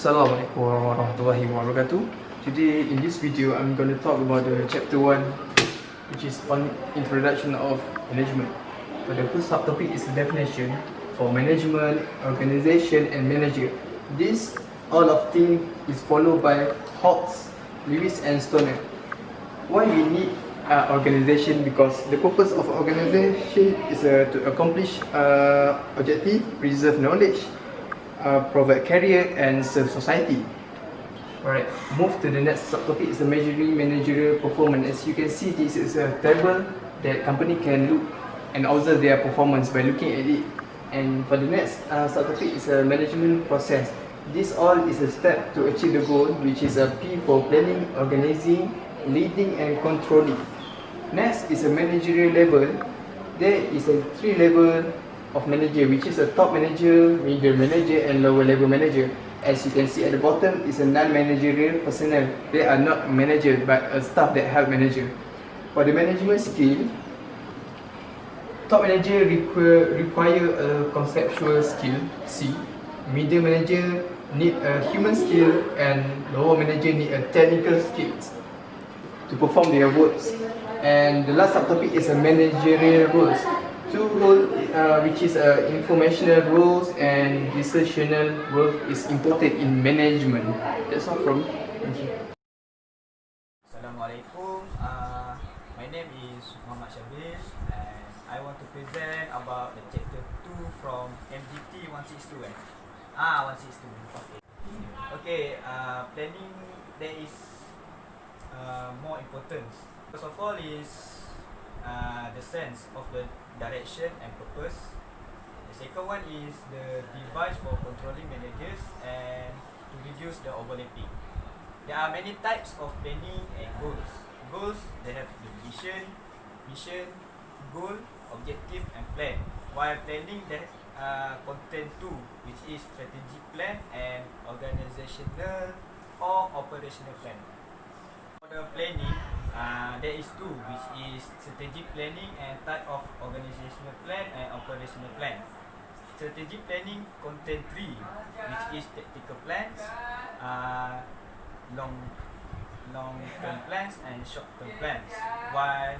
Assalamualaikum warahmatullahi wabarakatuh. Today in this video I'm going to talk about the chapter 1, which is on introduction of management. So the first subtopic is definition for management, organization and manager. This all of things is followed by Hawks, Lewis and Stoner. Why we need organization? Because the purpose of organization is to accomplish objective, preserve knowledge, provide career and serve society. Alright, move to the next subtopic is the measuring managerial performance. As you can see, this is a table that company can look and observe their performance by looking at it. And for the next subtopic is a management process. This all is a step to achieve the goal, which is a P for planning, organizing, leading and controlling. Next is a managerial level. There is a 3 level of manager, which is a top manager, middle manager and lower level manager. As you can see at the bottom is a non-managerial personnel. They are not manager but a staff that help manager. For the management skill, top manager require a conceptual skill, C. Middle manager need a human skill and lower manager need a technical skills to perform their works. And the last subtopic is a managerial roles. 2 roles, which is informational roles and decisional role is important in management. That's all from me. Thank you. Assalamualaikum. My name is Mohd and I want to present about the chapter 2 from MDT 162. 162. Okay. Planning, there is more importance. First of all is the sense of the direction and purpose. The second one is the device for controlling managers and to reduce the overlapping. There are many types of planning and goals. Goals, they have the vision, mission, goal, objective and plan. While planning, they contain 2, which is strategic plan and organizational or operational plan. For the planning, there is 2, which is strategic planning and type of organizational plan and operational plan. Strategic planning contain 3, which is tactical plans, long-term plans and short-term plans. While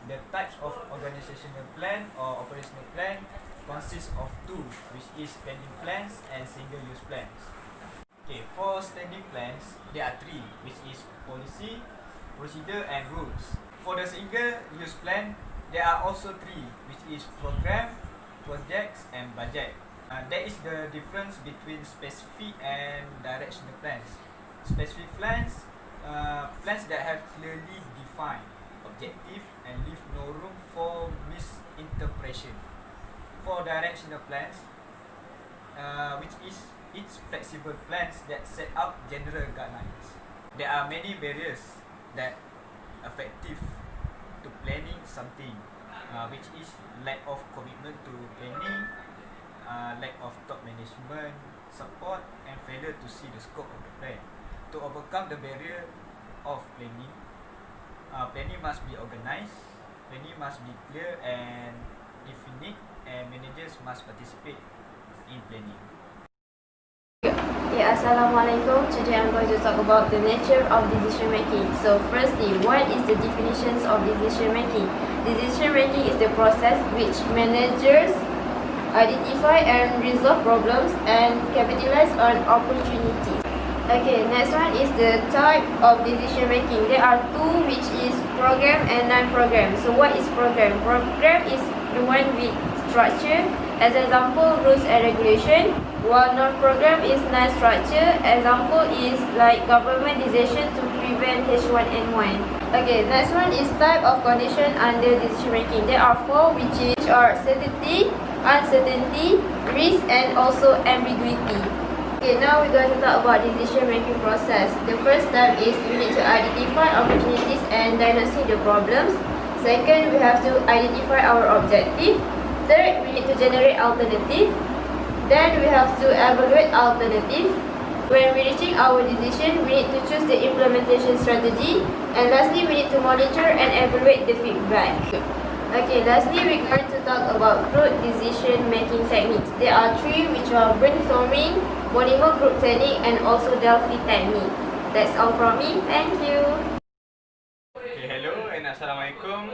the types of organizational plan or operational plan consists of 2, which is standing plans and single-use plans. Okay, for standing plans, there are 3, which is policy, procedure and rules. For the single-use plan, there are also 3, which is program, projects and budget. That is the difference between specific and directional plans. Specific plans, plans that have clearly defined objective and leave no room for misinterpretation. For directional plans, which is its flexible plans that set up general guidelines. There are many barriers that effective to planning something, which is lack of commitment to planning, lack of top management support and failure to see the scope of the plan. To overcome the barrier of planning, planning must be organized, planning must be clear and definite, and managers must participate in planning. Assalamualaikum. Today I'm going to talk about the nature of decision making. So firstly, what is the definitions of decision making? Decision making is the process which managers identify and resolve problems and capitalize on opportunities. Okay, next one is the type of decision making. There are 2, which is program and non-program. So what is program? Program is the one with structure. As example, rules and regulation. While non-program is non-structure. Example is like government decision to prevent H1N1. Okay, next one is type of condition under decision making. There are 4, which are certainty, uncertainty, risk and also ambiguity. Okay, now we're going to talk about decision making process. The first step is we need to identify opportunities and diagnose the problems. Second, we have to identify our objective. Third, we need to generate alternative. Then we have to evaluate alternative. When we're reaching our decision, we need to choose the implementation strategy. And lastly, we need to monitor and evaluate the feedback. Okay, lastly, we're going to talk about group decision making techniques. There are 3, which are brainstorming, polymer group technique, and also Delphi technique. That's all from me. Thank you. Okay, hello and Assalamualaikum.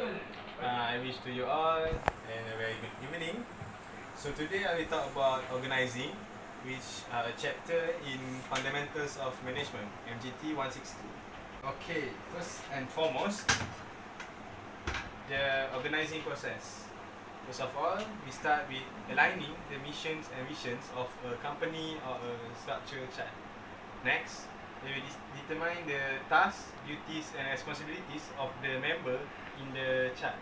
I wish to you all and a very good evening. So today I will talk about organizing, which are a chapter in Fundamentals of Management, MGT 162. Okay, first and foremost, the organizing process. First of all, we start with aligning the missions and visions of a company or a structure chart. Next, we will determine the tasks, duties and responsibilities of the member in the chart.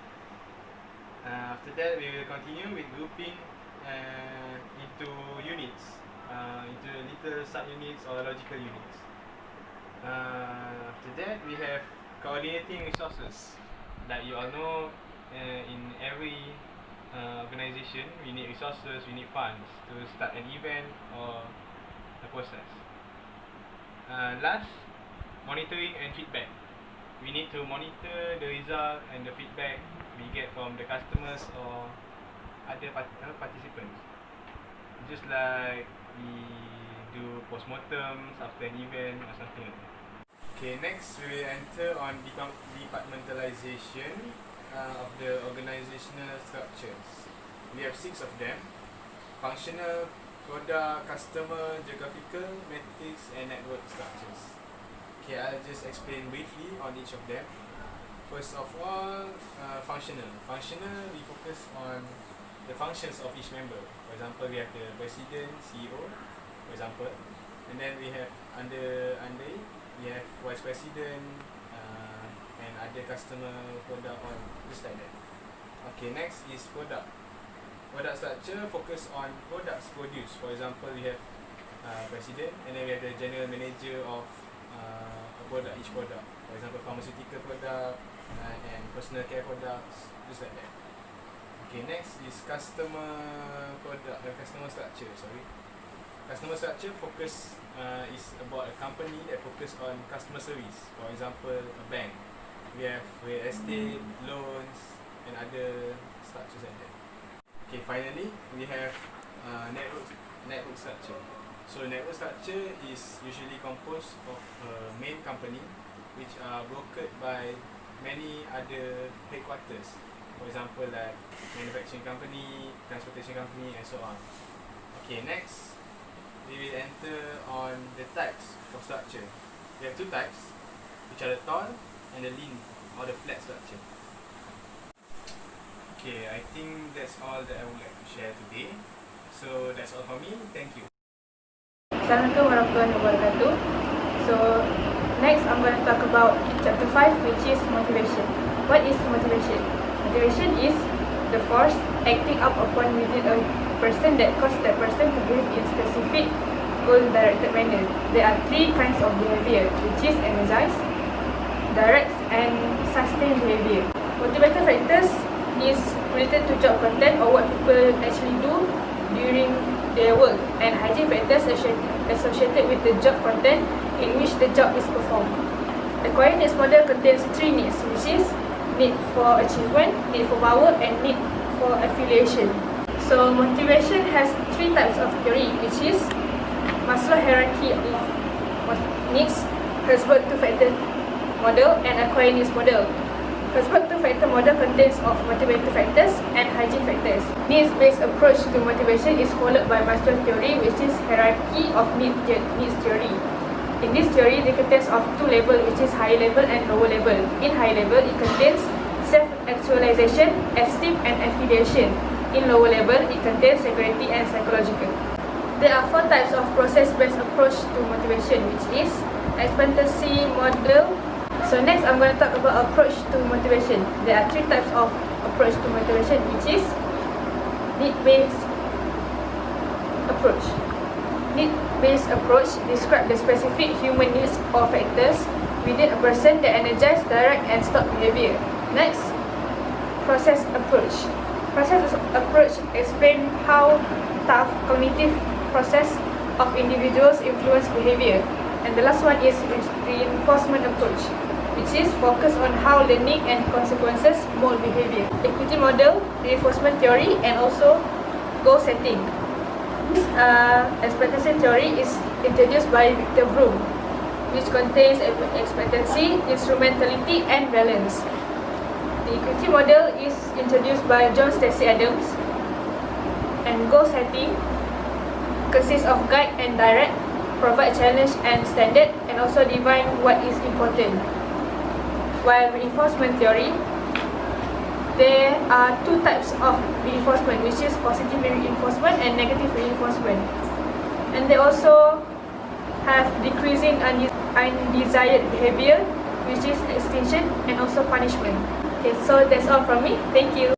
After that, we will continue with grouping into units, into little subunits or logical units. After that, we have coordinating resources. Like you all know, in every organization, we need resources, we need funds to start an event or a process. Last, monitoring and feedback. We need to monitor the result and the feedback we get from the customers or other participants. Just like we do postmortems after an event or something like that. Okay, next we will enter on departmentalization of the organizational structures. We have 6 of them: functional, product, customer, geographical, matrix and network structures. Okay, I'll just explain briefly on each of them. First of all, functional. Functional, we focus on the functions of each member. For example, we have the president, CEO, for example, and then we have under it, we have vice president and other customer, product, or just like that. Okay, next is product. Product structure focus on products produced. For example, we have president, and then we have the general manager of a product, each product. For example, pharmaceutical product and personal care products, just like that. Okay, next is customer structure. Customer structure focus is about a company that focus on customer service. For example, a bank. We have real estate, loans, and other structures like that. Okay, finally, we have network structure. So network structure is usually composed of a main company, which are brokered by many other headquarters. For example, like manufacturing company, transportation company, and so on. Okay, next, we will enter on the types of structure. We have 2 types, which are the tall and the lean, or the flat structure. Okay, I think that's all that I would like to share today. So that's all for me. Thank you. Assalamualaikum warahmatullahi wabarakatuh. So next I'm going to talk about chapter 5, which is motivation. What is motivation? Motivation is the force acting up upon within a person that causes that person to behave in specific goal-directed manner. There are 3 kinds of behavior, which is energized, direct, and sustained behavior. Motivator factors is related to job content or what people actually do during their work, and hygiene factors associated with the job content in which the job is performed. The acquired needs model contains 3 needs, which is need for achievement, need for power, and need for affiliation. So motivation has 3 types of theory, which is Maslow hierarchy of needs, Herzberg 2-factor model, and acquired needs model. Herzberg 2-factor model contains of motivator factors and hygiene factors. Needs-based approach to motivation is followed by Maslow theory, which is hierarchy of needs theory. In this theory, it contains of 2 levels, which is high level and lower level. In high level, it contains self-actualization, esteem, and affiliation. In lower level, it contains security and psychological. There are 4 types of process-based approach to motivation, which is expectancy model. So next, I'm going to talk about approach to motivation. There are 3 types of approach to motivation, which is need-based approach. Need-based approach describes the specific human needs or factors within a person that energize, direct, and stop behavior. Next, process approach. Process approach explains how tough cognitive process of individuals influence behavior. And the last one is reinforcement approach, which is focused on how learning and consequences mold behavior. Equity model, reinforcement theory, and also goal setting. Expectancy theory is introduced by Victor Vroom, which contains expectancy, instrumentality, and balance. The equity model is introduced by John Stacey Adams, and goal setting consists of guide and direct, provide challenge and standard, and also define what is important. While reinforcement theory, there are two types of reinforcement, which is positive reinforcement and negative reinforcement. And they also have decreasing undesired behavior, which is extinction, and also punishment. Okay, so that's all from me. Thank you.